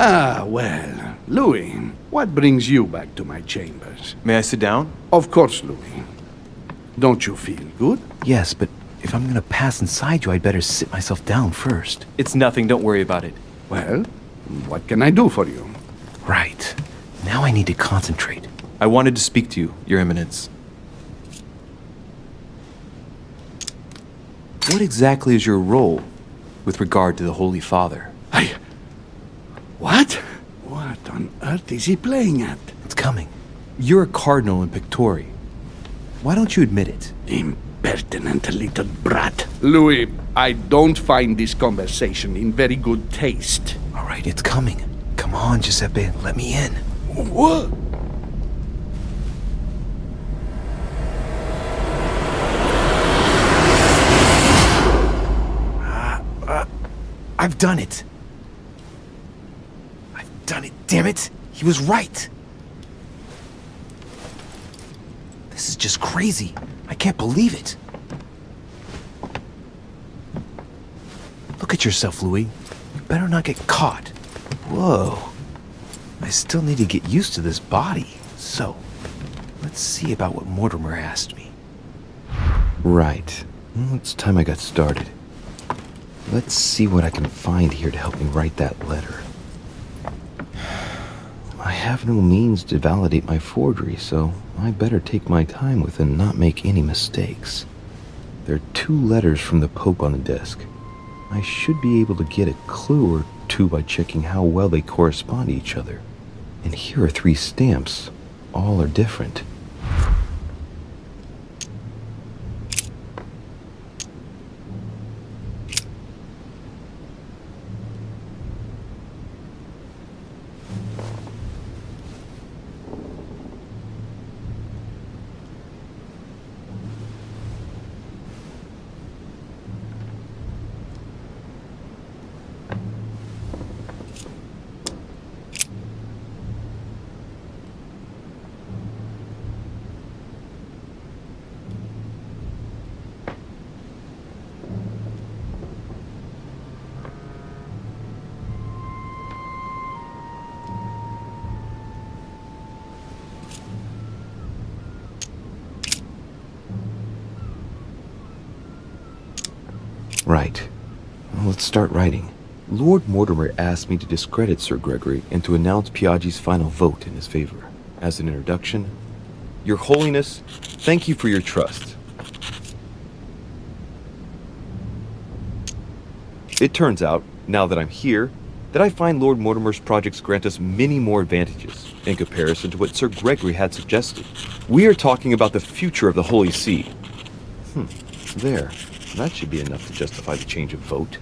Ah, well, Louis, what brings you back to my chambers? May I sit down? Of course, Louis. Don't you feel good? Yes, but if I'm gonna pass inside you, I'd better sit myself down first. It's nothing, don't worry about it. Well, what can I do for you? Right. Now I need to concentrate. I wanted to speak to you, Your Eminence. What exactly is your role with regard to the Holy Father? What? What on earth is he playing at? It's coming. You're a cardinal in Pictori. Why don't you admit it? Impertinent little brat. Louis, I don't find this conversation in very good taste. All right, it's coming. Come on, Giuseppe, let me in. What? I've done it. I've done it, damn it. He was right. This is just crazy. I can't believe it. Look at yourself, Louis. You better not get caught. Whoa. I still need to get used to this body. So, let's see about what Mortimer asked me. Right. Well, it's time I got started. Let's see what I can find here to help me write that letter. I have no means to validate my forgery, so I better take my time with it and not make any mistakes. There are 2 letters from the Pope on the desk. I should be able to get a clue or 2 by checking how well they correspond to each other. And here are 3 stamps. All are different. Right. Well, let's start writing. Lord Mortimer asked me to discredit Sir Gregory and to announce Piaggi's final vote in his favor. As an introduction, Your Holiness, thank you for your trust. It turns out, now that I'm here, that I find Lord Mortimer's projects grant us many more advantages in comparison to what Sir Gregory had suggested. We are talking about the future of the Holy See. There. That should be enough to justify the change of vote.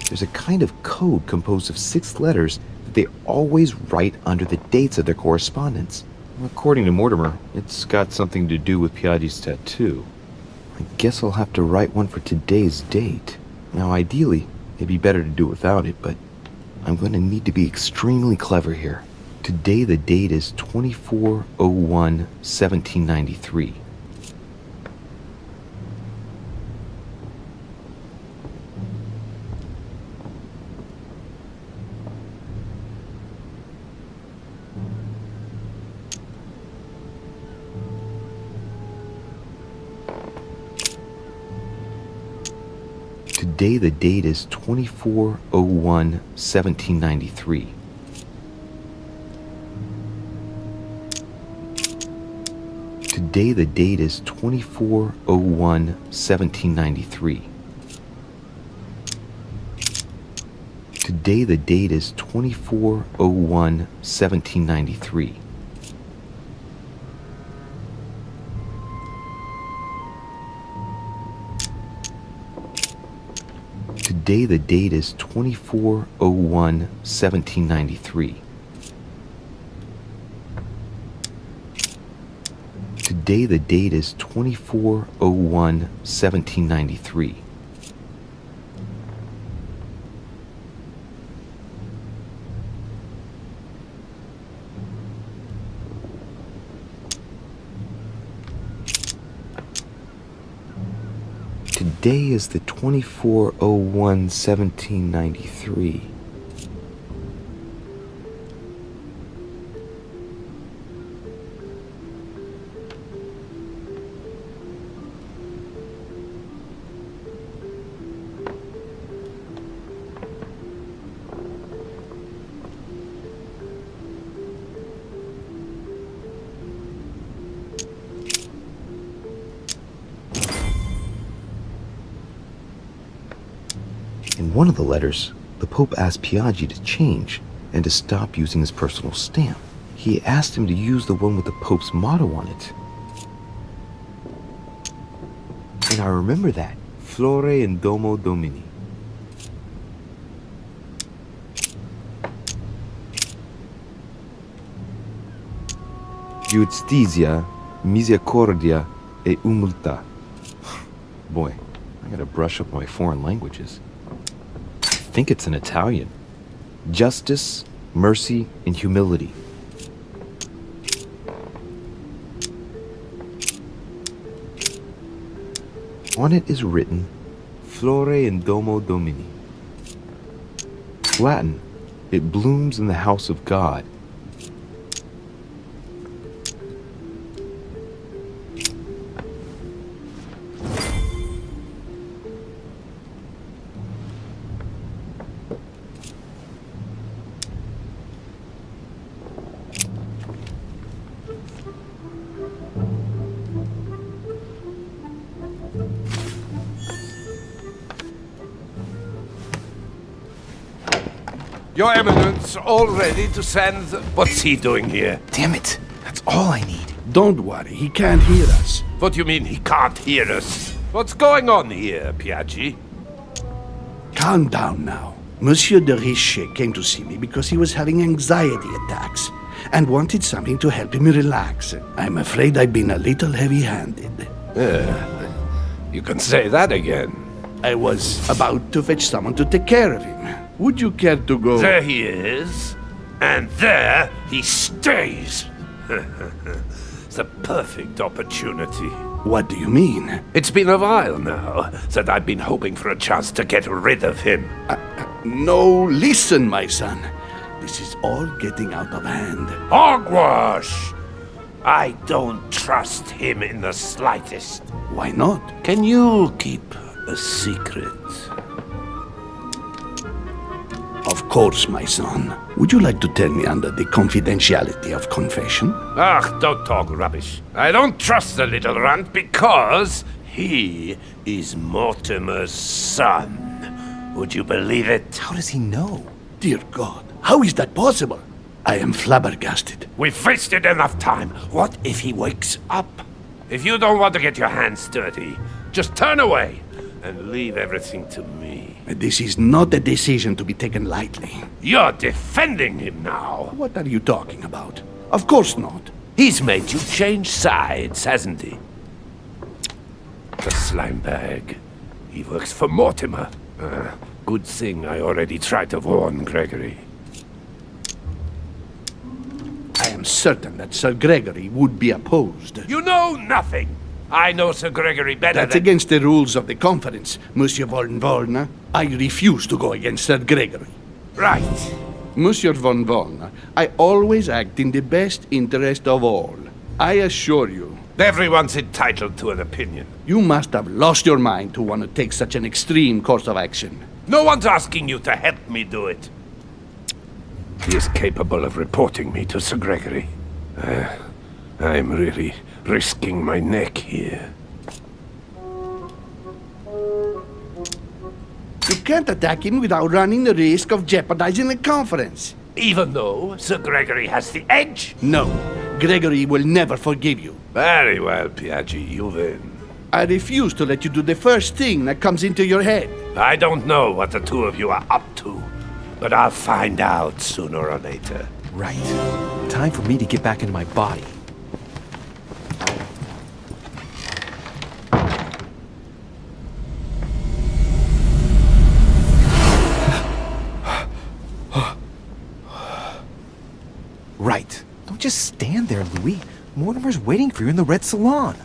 There's a kind of code composed of 6 letters that they always write under the dates of their correspondence. According to Mortimer, it's got something to do with Piaggi's tattoo. I guess I'll have to write one for today's date. Now, ideally, it'd be better to do without it, but I'm going to need to be extremely clever here. Today the date is 24/01/1793. Today the date is 24/01/1793. Today the date is 24/01/1793. Today the date is 24/01/1793. Today the date is 24/01/1793. Today the date is 24/01/1793. day is the 24/01/1793. In one of the letters, the Pope asked Piaggi to change and to stop using his personal stamp. He asked him to use the one with the Pope's motto on it. And I remember that. Flore in Domo Domini. Justizia, misericordia e umiltà. Boy, I gotta brush up my foreign languages. I think it's in Italian. Justice, mercy, and humility. On it is written, Flore in Domo Domini. Latin, it blooms in the house of God. Your Eminence, all ready to send... What's he doing here? Damn it! That's all I need. Don't worry, he can't hear us. What do you mean he can't hear us? What's going on here, Piaggi? Calm down now. Monsieur de Richet came to see me because he was having anxiety attacks and wanted something to help him relax. I'm afraid I've been a little heavy-handed. You can say that again. I was about to fetch someone to take care of him. Would you care to go? There he is, and there he stays. It's the perfect opportunity. What do you mean? It's been a while now that I've been hoping for a chance to get rid of him. No, listen, my son. This is all getting out of hand. Hogwash! I don't trust him in the slightest. Why not? Can you keep a secret? Of course, my son. Would you like to tell me under the confidentiality of confession? Ah, don't talk rubbish. I don't trust the little runt because he is Mortimer's son. Would you believe it? How does he know? Dear God, how is that possible? I am flabbergasted. We've wasted enough time. What if he wakes up? If you don't want to get your hands dirty, just turn away and leave everything to me. This is not a decision to be taken lightly. You're defending him now. What are you talking about? Of course not. He's made you change sides, hasn't he? The slime bag. He works for Mortimer. Good thing I already tried to warn Gregory. I am certain that Sir Gregory would be opposed. You know nothing. I know Sir Gregory better That's than... against the rules of the conference, Monsieur von Wollner. I refuse to go against Sir Gregory. Right. Monsieur von Wollner, I always act in the best interest of all. I assure you. Everyone's entitled to an opinion. You must have lost your mind to want to take such an extreme course of action. No one's asking you to help me do it. He is capable of reporting me to Sir Gregory. I'm really risking my neck here. You can't attack him without running the risk of jeopardizing the conference. Even though Sir Gregory has the edge? No, Gregory will never forgive you. Very well, Piaggi, you win. I refuse to let you do the first thing that comes into your head. I don't know what the two of you are up to, but I'll find out sooner or later. Right. Time for me to get back into my body. Right. Don't just stand there, Louis. Mortimer's waiting for you in the Red Salon.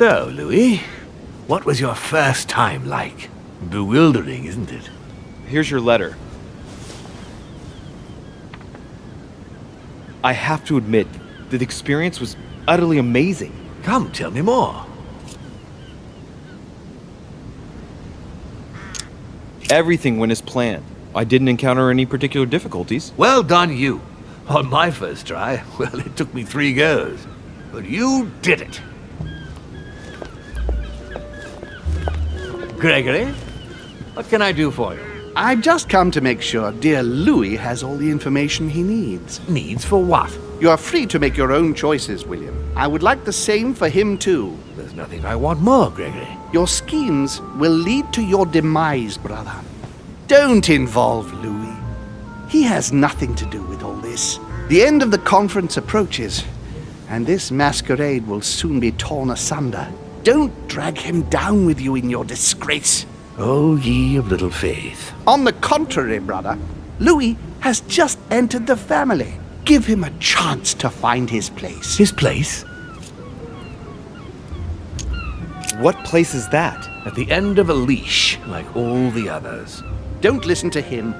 So, Louis, what was your first time like? Bewildering, isn't it? Here's your letter. I have to admit, the experience was utterly amazing. Come, tell me more. Everything went as planned. I didn't encounter any particular difficulties. Well done, you. On my first try, well, it took me 3 goes. But you did it. Gregory, what can I do for you? I've just come to make sure dear Louis has all the information he needs. Needs for what? You are free to make your own choices, William. I would like the same for him too. There's nothing I want more, Gregory. Your schemes will lead to your demise, brother. Don't involve Louis. He has nothing to do with all this. The end of the conference approaches, and this masquerade will soon be torn asunder. Don't drag him down with you in your disgrace. Oh, ye of little faith. On the contrary, brother, Louis has just entered the family. Give him a chance to find his place. His place? What place is that? At the end of a leash, like all the others. Don't listen to him.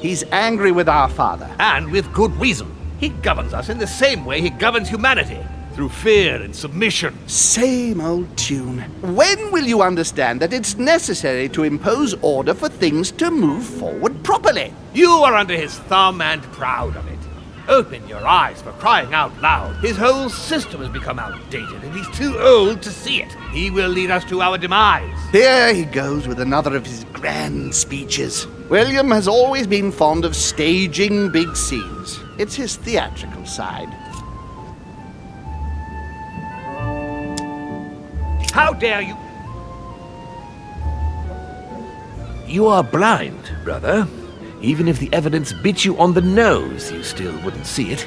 He's angry with our father. And with good reason. He governs us in the same way he governs humanity. Through fear and submission. Same old tune. When will you understand that it's necessary to impose order for things to move forward properly? You are under his thumb and proud of it. Open your eyes, for crying out loud. His whole system has become outdated, and he's too old to see it. He will lead us to our demise. Here he goes with another of his grand speeches. William has always been fond of staging big scenes. It's his theatrical side. How dare you? You are blind, brother. Even if the evidence bit you on the nose, you still wouldn't see it.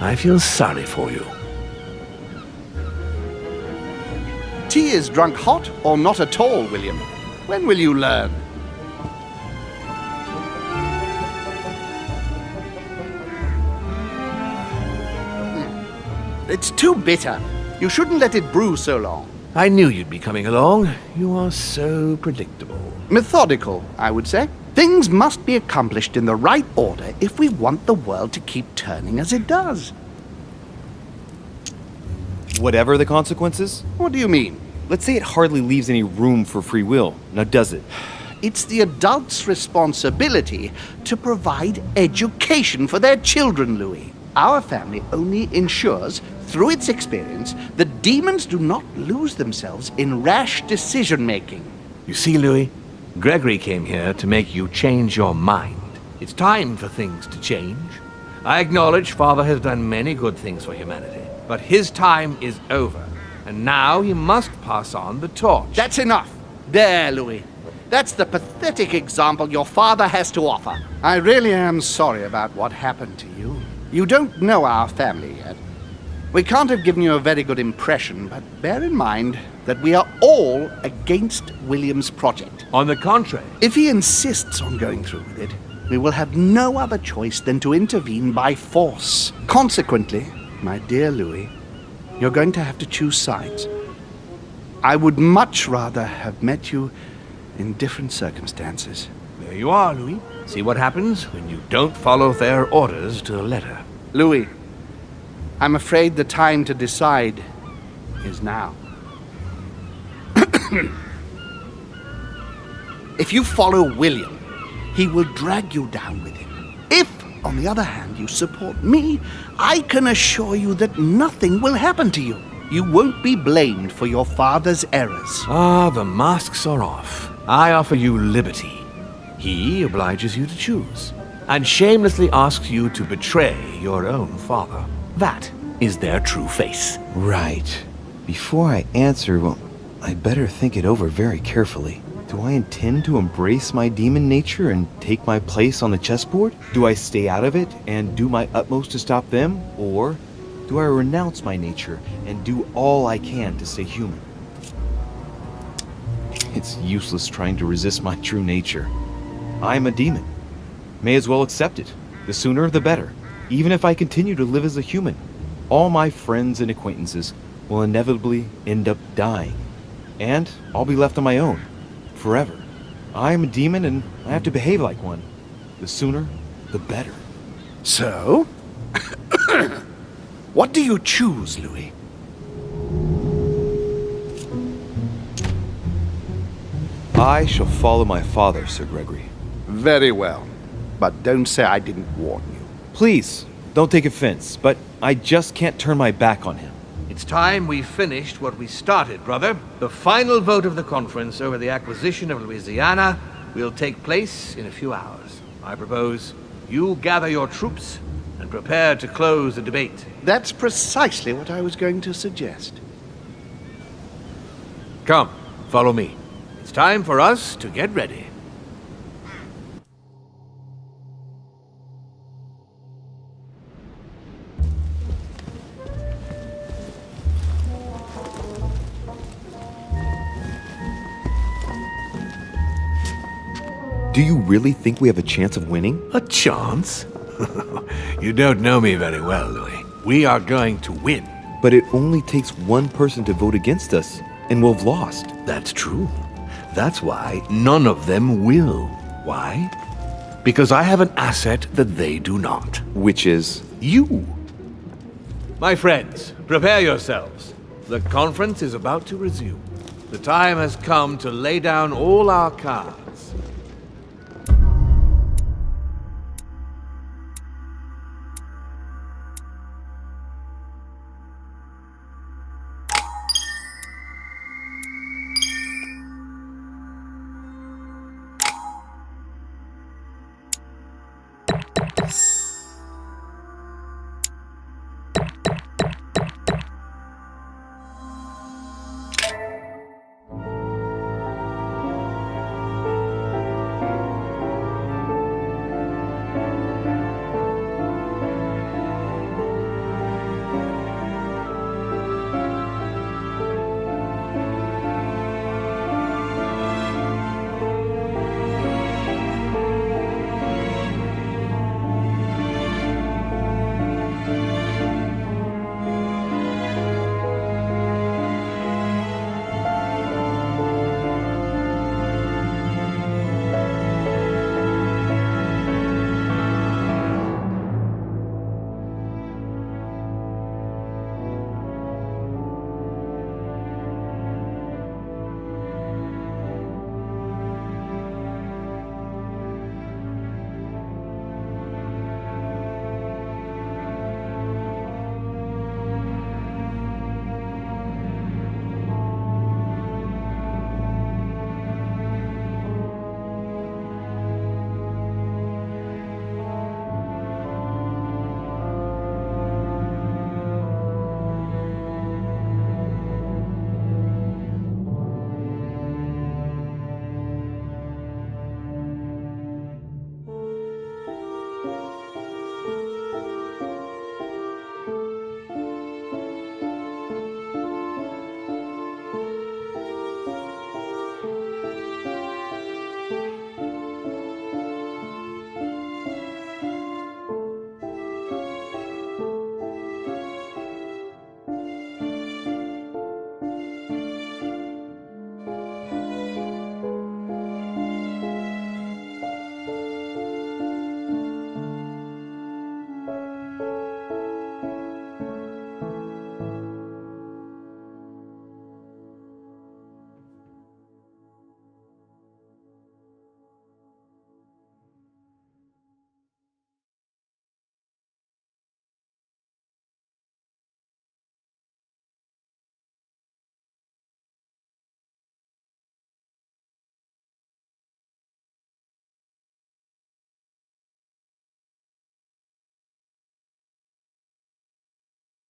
I feel sorry for you. Tea is drunk hot or not at all, William. When will you learn? It's too bitter. You shouldn't let it brew so long. I knew you'd be coming along. You are so predictable. Methodical, I would say. Things must be accomplished in the right order if we want the world to keep turning as it does. Whatever the consequences? What do you mean? Let's say it hardly leaves any room for free will. Now does it? It's the adults' responsibility to provide education for their children, Louis. Our family only ensures, through its experience, that demons do not lose themselves in rash decision-making. You see, Louis, Gregory came here to make you change your mind. It's time for things to change. I acknowledge Father has done many good things for humanity, but his time is over, and now he must pass on the torch. That's enough. There, Louis. That's the pathetic example your father has to offer. I really am sorry about what happened to you. You don't know our family yet. We can't have given you a very good impression, but bear in mind that we are all against William's project. On the contrary. If he insists on going through with it, we will have no other choice than to intervene by force. Consequently, my dear Louis, you're going to have to choose sides. I would much rather have met you in different circumstances. There you are, Louis. See what happens when you don't follow their orders to the letter. Louis, I'm afraid the time to decide is now. If you follow William, he will drag you down with him. If, on the other hand, you support me, I can assure you that nothing will happen to you. You won't be blamed for your father's errors. Ah, the masks are off. I offer you liberty. He obliges you to choose, and shamelessly asks you to betray your own father. That is their true face. Right. Before I answer, well, I'd better think it over very carefully. Do I intend to embrace my demon nature and take my place on the chessboard? Do I stay out of it and do my utmost to stop them? Or do I renounce my nature and do all I can to stay human? It's useless trying to resist my true nature. I'm a demon. May as well accept it. The sooner the better. Even if I continue to live as a human. All my friends and acquaintances will inevitably end up dying. And I'll be left on my own. Forever. I am a demon and I have to behave like one. The sooner, the better. So? What do you choose, Louis? I shall follow my father, Sir Gregory. Very well. But don't say I didn't warn you. Please, don't take offense, but I just can't turn my back on him. It's time we finished what we started, brother. The final vote of the conference over the acquisition of Louisiana will take place in a few hours. I propose you gather your troops and prepare to close the debate. That's precisely what I was going to suggest. Come, follow me. It's time for us to get ready. Do you really think we have a chance of winning? A chance? You don't know me very well, Louis. We are going to win. But it only takes one person to vote against us, and we'll have lost. That's true. That's why none of them will. Why? Because I have an asset that they do not. Which is? You. My friends, prepare yourselves. The conference is about to resume. The time has come to lay down all our cards.